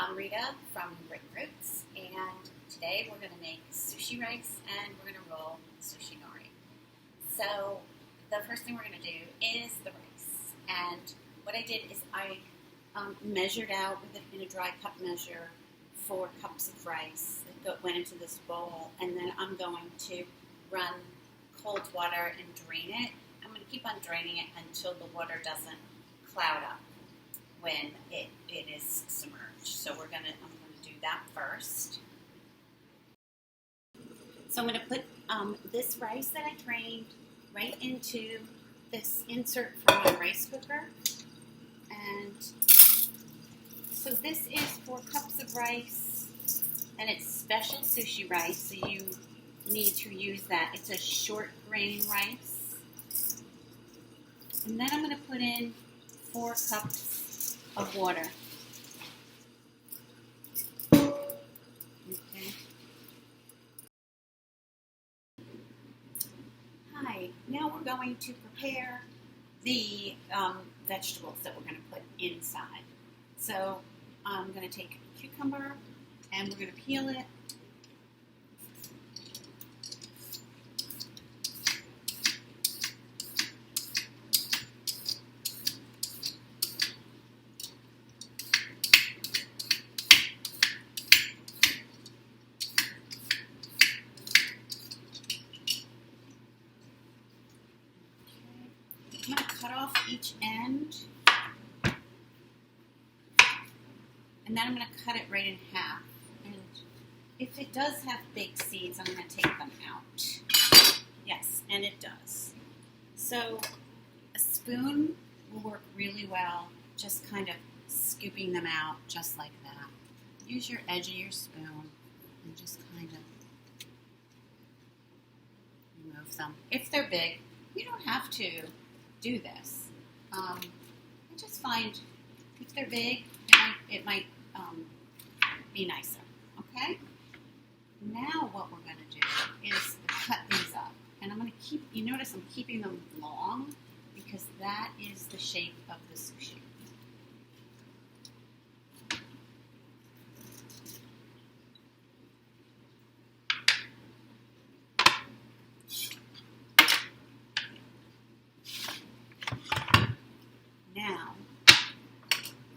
I'm Rita from Written Roots, and today we're going to make sushi rice and we're going to roll sushi nori. So the first thing we're going to do is the rice, and what I did is I measured out in a dry cup measure 4 cups of rice that went into this bowl, and then I'm going to run cold water and drain it. I'm going to keep on draining it until the water doesn't cloud up when it is submerged. So I'm going to do that first. So I'm going to put this rice that I drained right into this insert from my rice cooker. And so this is 4 cups of rice, and it's special sushi rice, so you need to use that. It's a short grain rice. And then I'm going to put in 4 cups of water. Okay. Hi, now we're going to prepare the vegetables that we're going to put inside. So I'm going to take a cucumber and we're going to peel it. I'm going to cut off each end, and then I'm going to cut it right in half. And if it does have big seeds, I'm going to take them out. Yes, and it does. So a spoon will work really well, just kind of scooping them out just like that. Use your edge of your spoon and just kind of remove them. If they're big, you don't have to do this. I just find if they're big, it might be nicer. Okay? Now what we're going to do is cut these up. And I'm going to you notice I'm keeping them long because that is the shape of the sushi. Now,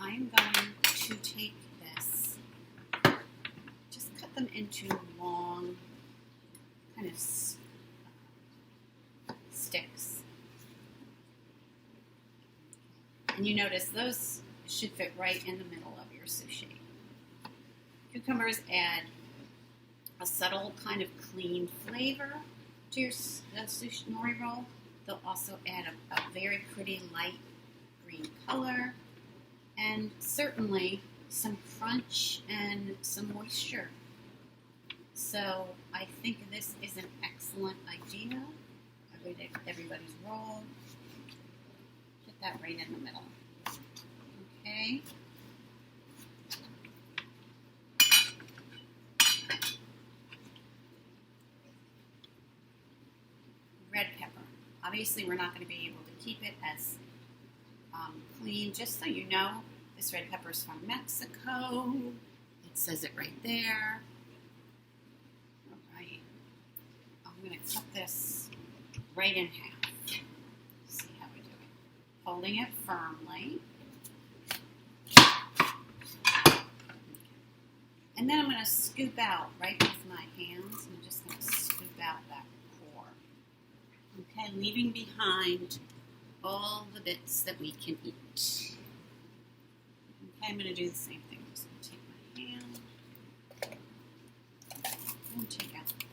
I'm going to take this, just cut them into long kind of sticks. And you notice those should fit right in the middle of your sushi. Cucumbers add a subtle kind of clean flavor to your sushi nori roll. They'll also add a very pretty light green color, and certainly some crunch and some moisture. So I think this is an excellent idea. Everybody's roll. Put that right in the middle. Okay. Red pepper. Obviously, we're not going to be able to keep it as clean. Just so you know, this red pepper is from Mexico. It says it right there. All right. I'm going to cut this right in half. See how we do it. Holding it firmly. And then I'm going to scoop out right with my hands. I'm just going to scoop out that core. Okay, leaving behind all the bits that we can eat. Okay, I'm going to do the same thing. I'm just going to take my hand and take out the core.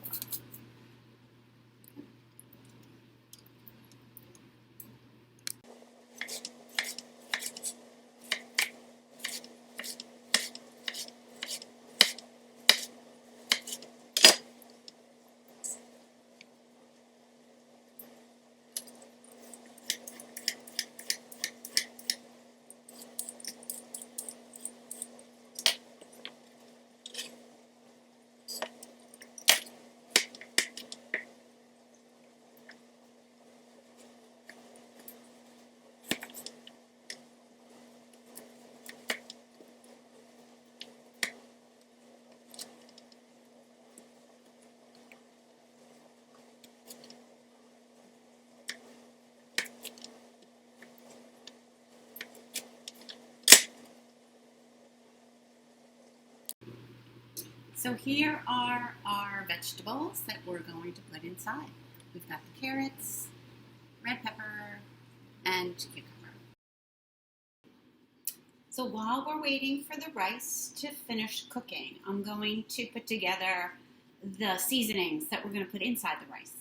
So here are our vegetables that we're going to put inside. We've got the carrots, red pepper, and cucumber. So while we're waiting for the rice to finish cooking, I'm going to put together the seasonings that we're going to put inside the rice,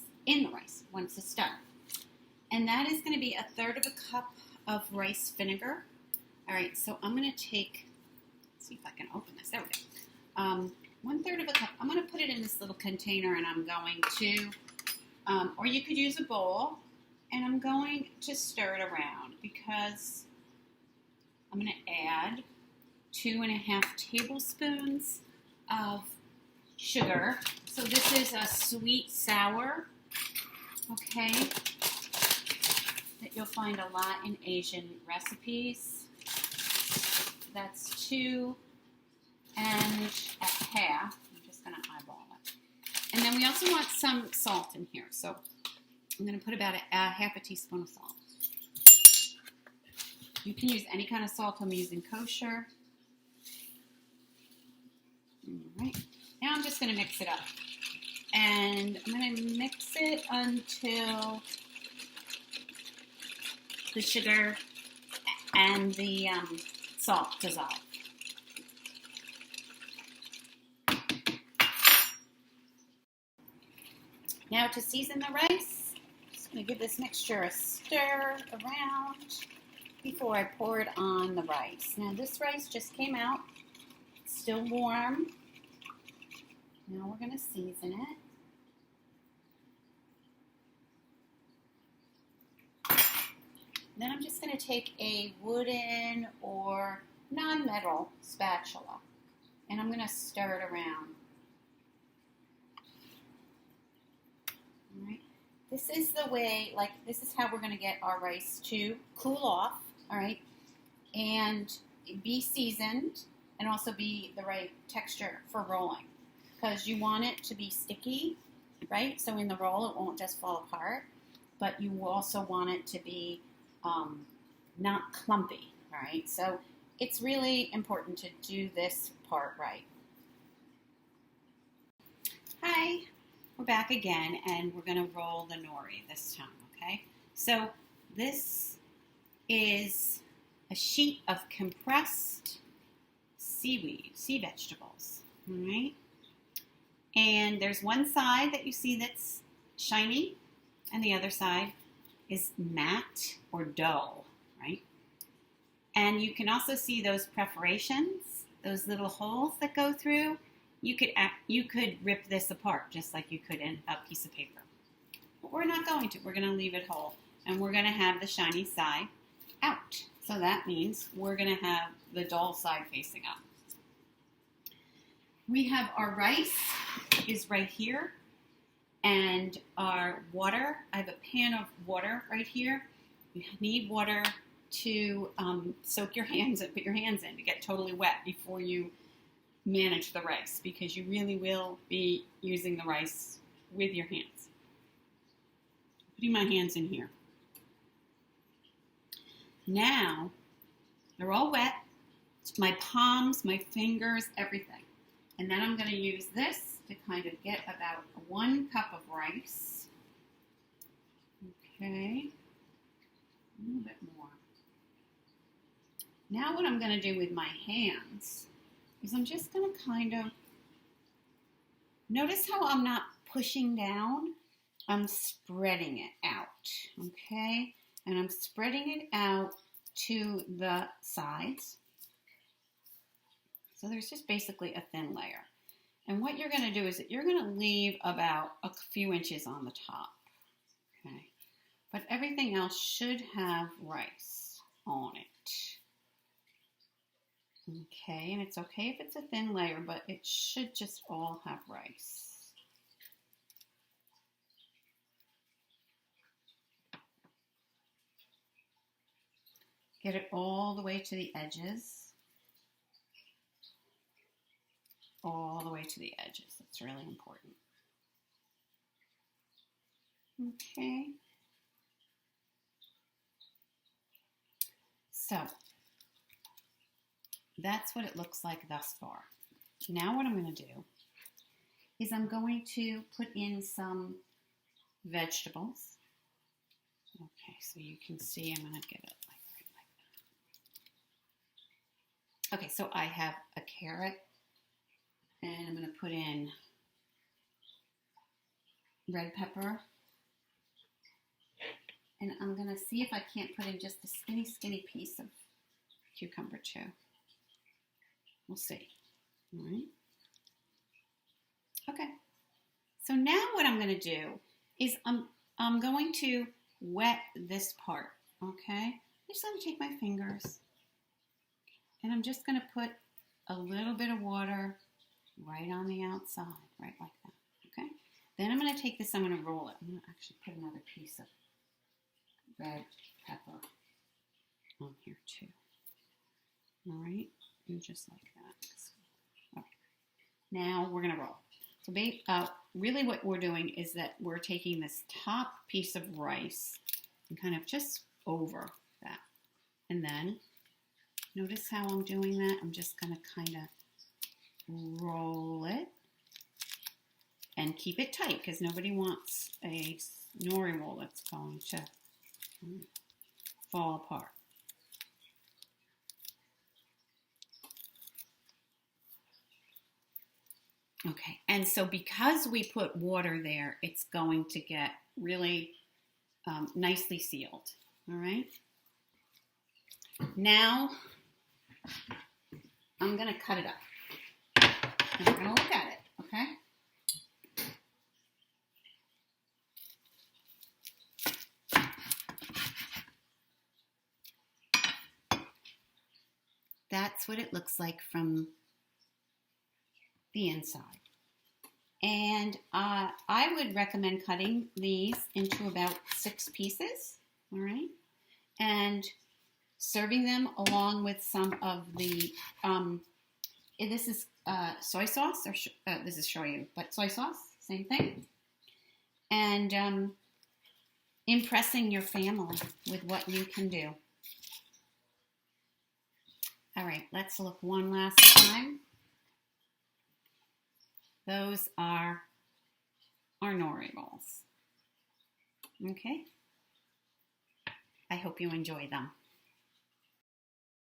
once it's done. And that is going to be 1/3 of a cup of rice vinegar. All right, so I'm going to take, let's see if I can open this. There we go. 1/3 of a cup. I'm going to put it in this little container, and I'm going to, or you could use a bowl, and I'm going to stir it around because I'm going to add 2.5 tablespoons of sugar. So this is a sweet sour, okay, that you'll find a lot in Asian recipes. That's 2 1/2. I'm just going to eyeball it. And then we also want some salt in here. So I'm going to put about a 1/2 teaspoon of salt. You can use any kind of salt. I'm using kosher. All right. Now I'm just going to mix it up. And I'm going to mix it until the sugar and the salt dissolve. Now to season the rice, I'm just going to give this mixture a stir around before I pour it on the rice. Now this rice just came out, it's still warm. Now we're going to season it. Then I'm just going to take a wooden or non-metal spatula, and I'm going to stir it around. All right. This is the way, this is how we're going to get our rice to cool off, all right, and be seasoned, and also be the right texture for rolling, because you want it to be sticky, right? So in the roll, it won't just fall apart, but you also want it to be not clumpy, all right? So it's really important to do this part right. Hi, we're back again, and we're going to roll the nori this time, okay? So this is a sheet of compressed seaweed, sea vegetables, all right? And there's one side that you see that's shiny, and the other side is matte or dull, right? And you can also see those perforations, those little holes that go through. You could rip this apart just like you could in a piece of paper. But we're not going to. We're going to leave it whole. And we're going to have the shiny side out. So that means we're going to have the dull side facing up. We have our rice is right here. And our water, I have a pan of water right here. You need water to soak your hands and put your hands in to get totally wet before you manage the rice, because you really will be using the rice with your hands. Putting my hands in here. Now, they're all wet. My palms, my fingers, everything. And then I'm going to use this to kind of get about 1 cup of rice. Okay. A little bit more. Now what I'm going to do with my hands is I'm just going to kind of, notice how I'm not pushing down, I'm spreading it out, okay? And I'm spreading it out to the sides. So there's just basically a thin layer. And what you're going to do is that you're going to leave about a few inches on the top, okay? But everything else should have rice on it. Okay, and it's okay if it's a thin layer, but it should just all have rice. Get it all the way to the edges. All the way to the edges. That's really important. Okay. So, that's what it looks like thus far. Now what I'm going to do is I'm going to put in some vegetables. Okay, so you can see I'm going to get it like that. Okay, so I have a carrot, and I'm going to put in red pepper, and I'm going to see if I can't put in just a skinny piece of cucumber too. We'll see. All right. Okay. So now what I'm going to do is I'm going to wet this part. Okay. I'm just going to take my fingers and I'm just going to put a little bit of water right on the outside, right like that. Okay. Then I'm going to take this. I'm going to roll it. I'm going to actually put another piece of red pepper on here too. All right, and just like that. Okay. Now we're gonna roll. So really what we're doing is that we're taking this top piece of rice and kind of just over that. And then notice how I'm doing that? I'm just gonna kind of roll it and keep it tight because nobody wants a nori roll that's going to fall apart. Okay, and so because we put water there, it's going to get really nicely sealed. All right. Now I'm going to cut it up. And we're going to look at it. Okay. That's what it looks like from the inside. And I would recommend cutting these into about 6 pieces, all right? And serving them along with some of the, this is soy sauce, or this is shoyu, but soy sauce, same thing. And impressing your family with what you can do. All right, let's look one last time. Those are our nori rolls. Okay? I hope you enjoy them.